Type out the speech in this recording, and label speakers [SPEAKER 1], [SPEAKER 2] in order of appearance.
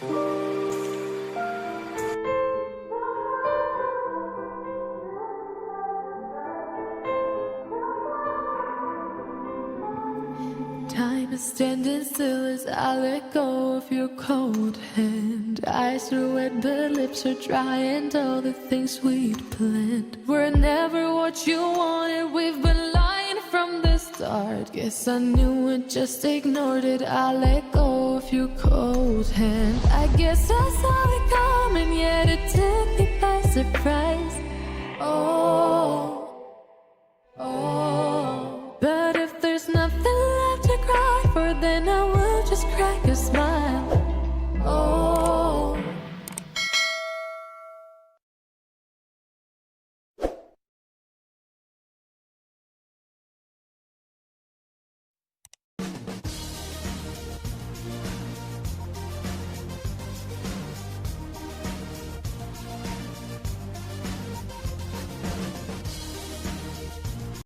[SPEAKER 1] Time is standing still as I let go of your cold hand. Eyes are wet, but lips are dry, and all the things we'd planned were never what you wanted. We've been lying from the start. Guess I knew it, just ignored it. I let go of your cold hand. I guess I saw it coming, yet it took me by surprise. Oh,